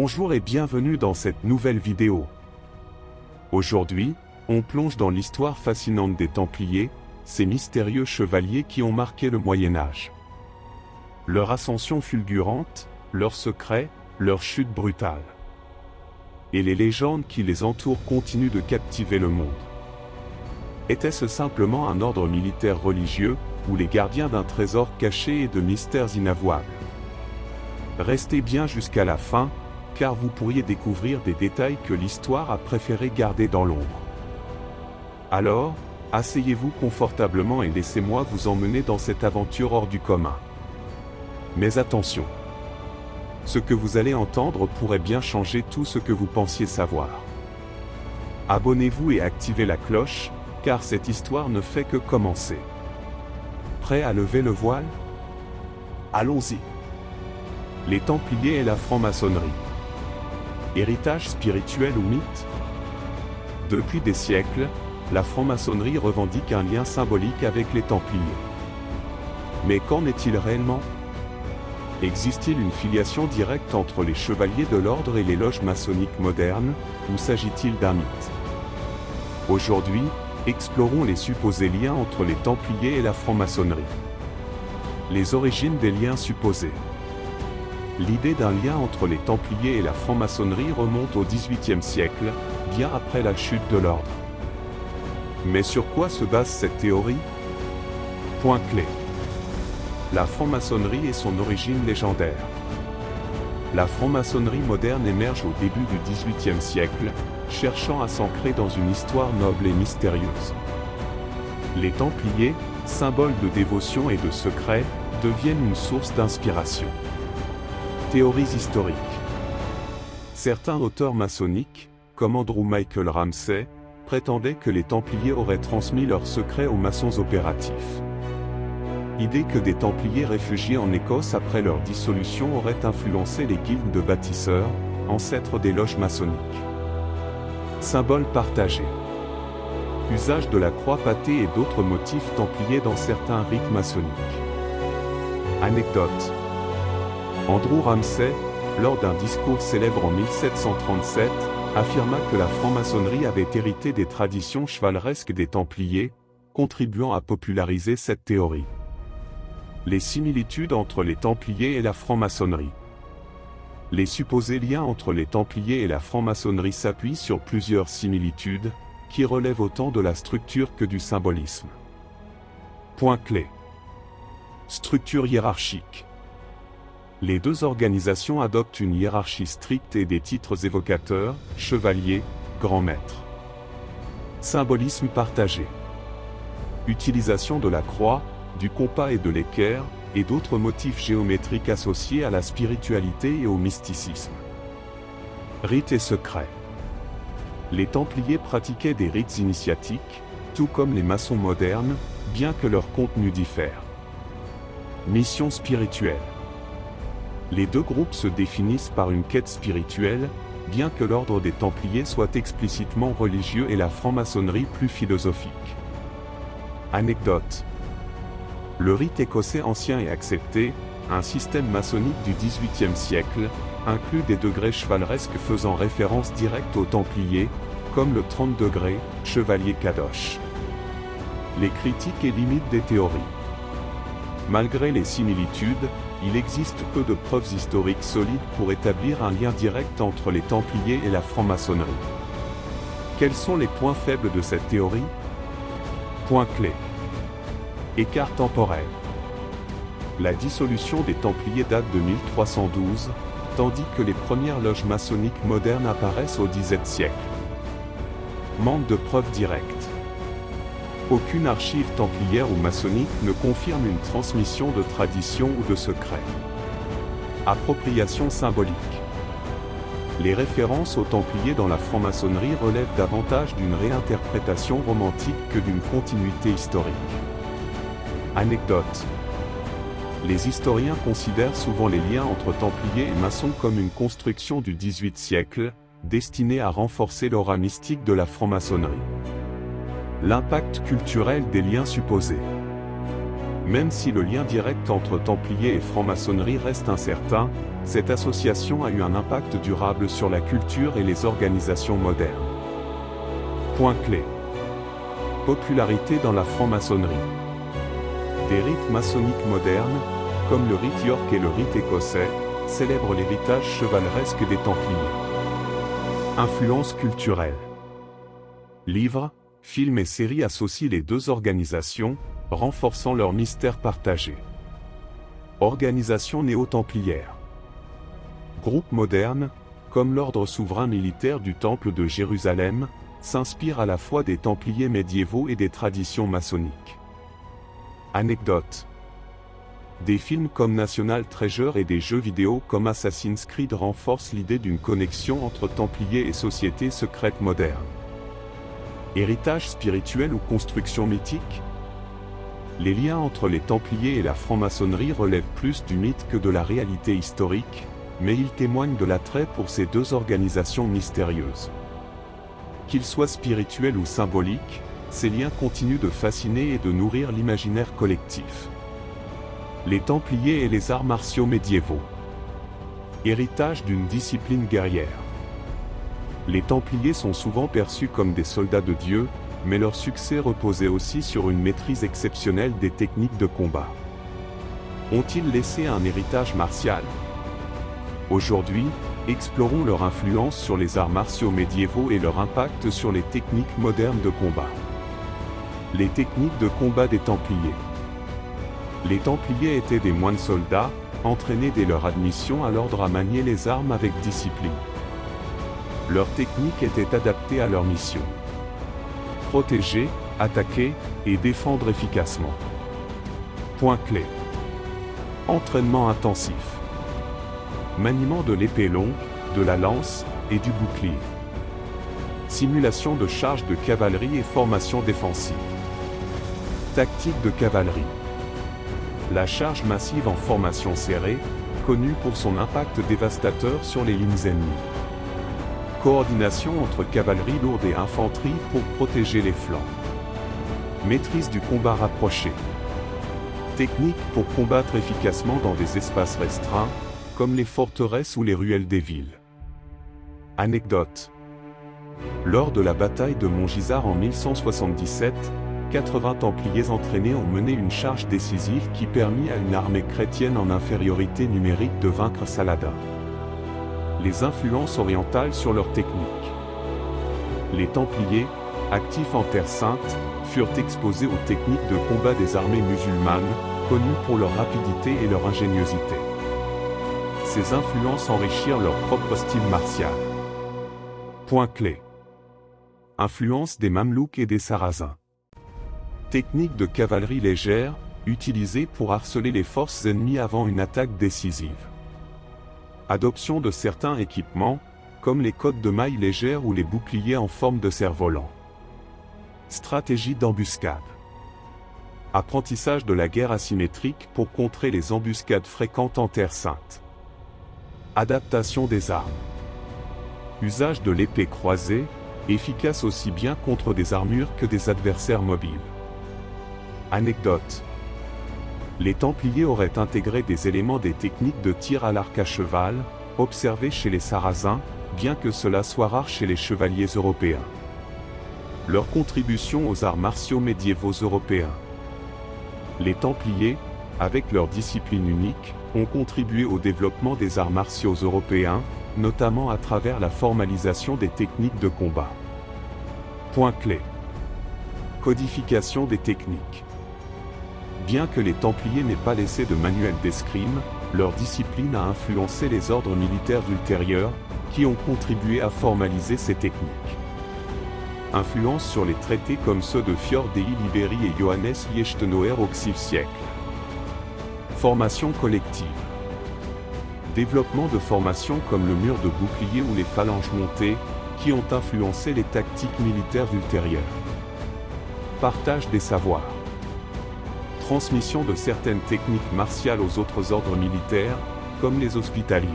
Bonjour et bienvenue dans cette nouvelle vidéo. Aujourd'hui, on plonge dans l'histoire fascinante des Templiers, ces mystérieux chevaliers qui ont marqué le Moyen-Âge. Leur ascension fulgurante, leurs secrets, leur chute brutale. Et les légendes qui les entourent continuent de captiver le monde. Était-ce simplement un ordre militaire religieux, ou les gardiens d'un trésor caché et de mystères inavouables? Restez bien jusqu'à la fin, car vous pourriez découvrir des détails que l'histoire a préféré garder dans l'ombre. Alors, asseyez-vous confortablement et laissez-moi vous emmener dans cette aventure hors du commun. Mais attention! Ce que vous allez entendre pourrait bien changer tout ce que vous pensiez savoir. Abonnez-vous et activez la cloche, car cette histoire ne fait que commencer. Prêt à lever le voile? Allons-y! Les Templiers et la franc-maçonnerie. Héritage spirituel ou mythe? Depuis des siècles, la franc-maçonnerie revendique un lien symbolique avec les Templiers. Mais qu'en est-il réellement? Existe-t-il une filiation directe entre les chevaliers de l'ordre et les loges maçonniques modernes, ou s'agit-il d'un mythe? Aujourd'hui, explorons les supposés liens entre les Templiers et la franc-maçonnerie. Les origines des liens supposés. L'idée d'un lien entre les Templiers et la franc-maçonnerie remonte au XVIIIe siècle, bien après la chute de l'ordre. Mais sur quoi se base cette théorie? Point clé. La franc-maçonnerie et son origine légendaire. La franc-maçonnerie moderne émerge au début du XVIIIe siècle, cherchant à s'ancrer dans une histoire noble et mystérieuse. Les Templiers, symboles de dévotion et de secret, deviennent une source d'inspiration. Théories historiques. Certains auteurs maçonniques, comme Andrew Michael Ramsay, prétendaient que les Templiers auraient transmis leurs secrets aux maçons opératifs. Idée que des Templiers réfugiés en Écosse après leur dissolution auraient influencé les guildes de bâtisseurs, ancêtres des loges maçonniques. Symboles partagés. Usage de la croix pâtée et d'autres motifs templiers dans certains rites maçonniques. Anecdote. Andrew Ramsay, lors d'un discours célèbre en 1737, affirma que la franc-maçonnerie avait hérité des traditions chevaleresques des Templiers, contribuant à populariser cette théorie. Les similitudes entre les Templiers et la franc-maçonnerie. Les supposés liens entre les Templiers et la franc-maçonnerie s'appuient sur plusieurs similitudes, qui relèvent autant de la structure que du symbolisme. Point clé. Structure hiérarchique. Les deux organisations adoptent une hiérarchie stricte et des titres évocateurs, chevalier, grand maître. Symbolisme partagé. Utilisation de la croix, du compas et de l'équerre, et d'autres motifs géométriques associés à la spiritualité et au mysticisme. Rites et secrets. Les Templiers pratiquaient des rites initiatiques, tout comme les maçons modernes, bien que leur contenu diffère. Mission spirituelle. Les deux groupes se définissent par une quête spirituelle, bien que l'ordre des Templiers soit explicitement religieux et la franc-maçonnerie plus philosophique. Anecdote. Le rite écossais ancien et accepté, un système maçonnique du XVIIIe siècle, inclut des degrés chevaleresques faisant référence directe aux Templiers, comme le 30 degrés, chevalier Kadosh. Les critiques et limites des théories. Malgré les similitudes, il existe peu de preuves historiques solides pour établir un lien direct entre les Templiers et la franc-maçonnerie. Quels sont les points faibles de cette théorie? Point clé. Écart temporel. La dissolution des Templiers date de 1312, tandis que les premières loges maçonniques modernes apparaissent au XVIIe siècle. Manque de preuves directes. Aucune archive templière ou maçonnique ne confirme une transmission de tradition ou de secret. Appropriation symbolique. Les références aux Templiers dans la franc-maçonnerie relèvent davantage d'une réinterprétation romantique que d'une continuité historique. Anecdote. Les historiens considèrent souvent les liens entre Templiers et maçons comme une construction du XVIIIe siècle, destinée à renforcer l'aura mystique de la franc-maçonnerie. L'impact culturel des liens supposés. Même si le lien direct entre Templiers et franc-maçonnerie reste incertain, cette association a eu un impact durable sur la culture et les organisations modernes. Point clé. Popularité dans la franc-maçonnerie. Des rites maçonniques modernes, comme le rite York et le rite écossais, célèbrent l'héritage chevaleresque des Templiers. Influence culturelle. Livres, films et séries associent les deux organisations, renforçant leur mystère partagé. Organisation néo-templière. Groupe moderne, comme l'ordre souverain militaire du Temple de Jérusalem, s'inspire à la fois des Templiers médiévaux et des traditions maçonniques. Anecdote. Des films comme National Treasure et des jeux vidéo comme Assassin's Creed renforcent l'idée d'une connexion entre Templiers et société secrète moderne. Héritage spirituel ou construction mythique? Les liens entre les Templiers et la franc-maçonnerie relèvent plus du mythe que de la réalité historique, mais ils témoignent de l'attrait pour ces deux organisations mystérieuses. Qu'ils soient spirituels ou symboliques, ces liens continuent de fasciner et de nourrir l'imaginaire collectif. Les Templiers et les arts martiaux médiévaux. Héritage d'une discipline guerrière. Les Templiers sont souvent perçus comme des soldats de Dieu, mais leur succès reposait aussi sur une maîtrise exceptionnelle des techniques de combat. Ont-ils laissé un héritage martial? Aujourd'hui, explorons leur influence sur les arts martiaux médiévaux et leur impact sur les techniques modernes de combat. Les techniques de combat des Templiers. Les Templiers étaient des moines soldats, entraînés dès leur admission à l'ordre à manier les armes avec discipline. Leurs techniques étaient adaptées à leur mission. Protéger, attaquer et défendre efficacement. Point clé. Entraînement intensif. Maniement de l'épée longue, de la lance et du bouclier. Simulation de charge de cavalerie et formation défensive. Tactique de cavalerie. La charge massive en formation serrée, connue pour son impact dévastateur sur les lignes ennemies. Coordination entre cavalerie lourde et infanterie pour protéger les flancs. Maîtrise du combat rapproché. Technique pour combattre efficacement dans des espaces restreints, comme les forteresses ou les ruelles des villes. Anecdote. Lors de la bataille de Montgisard en 1177, 80 Templiers entraînés ont mené une charge décisive qui permit à une armée chrétienne en infériorité numérique de vaincre Saladin. Les influences orientales sur leur technique. Les Templiers, actifs en Terre Sainte, furent exposés aux techniques de combat des armées musulmanes, connues pour leur rapidité et leur ingéniosité. Ces influences enrichirent leur propre style martial. Point clé. Influence des Mamelouks et des Sarrasins. Technique de cavalerie légère, utilisée pour harceler les forces ennemies avant une attaque décisive. Adoption de certains équipements, comme les cottes de mailles légères ou les boucliers en forme de cerf-volant. Stratégie d'embuscade. Apprentissage de la guerre asymétrique pour contrer les embuscades fréquentes en Terre Sainte. Adaptation des armes. Usage de l'épée croisée, efficace aussi bien contre des armures que des adversaires mobiles. Anecdote. Les Templiers auraient intégré des éléments des techniques de tir à l'arc à cheval, observées chez les Sarrasins, bien que cela soit rare chez les chevaliers européens. Leur contribution aux arts martiaux médiévaux européens. Les Templiers, avec leur discipline unique, ont contribué au développement des arts martiaux européens, notamment à travers la formalisation des techniques de combat. Point clé. Codification des techniques. Bien que les Templiers n'aient pas laissé de manuel d'escrime, leur discipline a influencé les ordres militaires ultérieurs, qui ont contribué à formaliser ces techniques. Influence sur les traités comme ceux de Fjord Dei Liberi et Johannes Liechtenauer au XIe siècle. Formation collective. Développement de formations comme le mur de bouclier ou les phalanges montées, qui ont influencé les tactiques militaires ultérieures. Partage des savoirs. Transmission de certaines techniques martiales aux autres ordres militaires, comme les hospitaliers.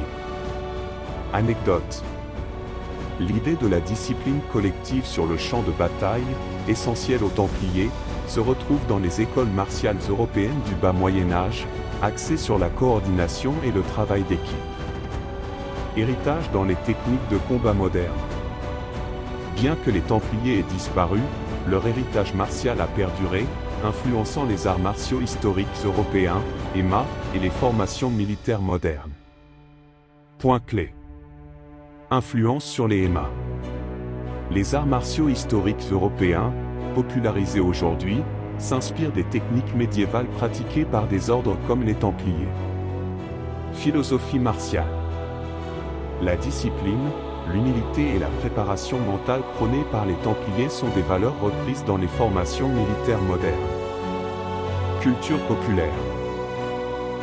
Anecdote. L'idée de la discipline collective sur le champ de bataille, essentielle aux Templiers, se retrouve dans les écoles martiales européennes du bas Moyen-Âge, axées sur la coordination et le travail d'équipe. Héritage dans les techniques de combat modernes. Bien que les Templiers aient disparu, leur héritage martial a perduré, influençant les arts martiaux historiques européens, EMA, et les formations militaires modernes. Point clé. Influence sur les EMA. Les arts martiaux historiques européens, popularisés aujourd'hui, s'inspirent des techniques médiévales pratiquées par des ordres comme les Templiers. Philosophie martiale. La discipline, l'humilité et la préparation mentale prônées par les Templiers sont des valeurs reprises dans les formations militaires modernes. Culture populaire.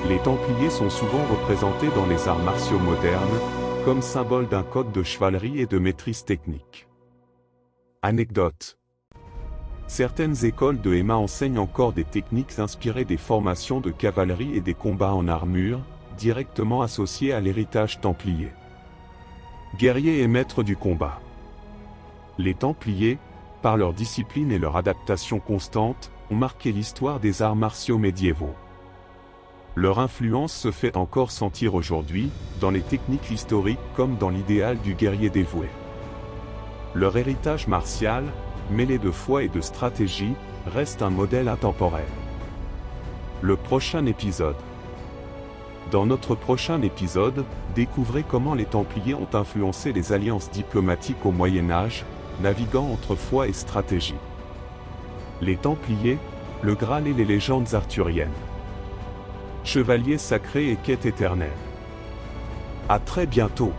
Les Templiers sont souvent représentés dans les arts martiaux modernes, comme symbole d'un code de chevalerie et de maîtrise technique. Anecdote. Certaines écoles de EMA enseignent encore des techniques inspirées des formations de cavalerie et des combats en armure, directement associés à l'héritage templier. Guerriers et maîtres du combat. Les Templiers, par leur discipline et leur adaptation constante, ont marqué l'histoire des arts martiaux médiévaux. Leur influence se fait encore sentir aujourd'hui, dans les techniques historiques comme dans l'idéal du guerrier dévoué. Leur héritage martial, mêlé de foi et de stratégie, reste un modèle intemporel. Le prochain épisode. Dans notre prochain épisode, découvrez comment les Templiers ont influencé les alliances diplomatiques au Moyen-Âge, naviguant entre foi et stratégie. Les Templiers, le Graal et les légendes arthuriennes. Chevaliers sacrés et quête éternelle. À très bientôt.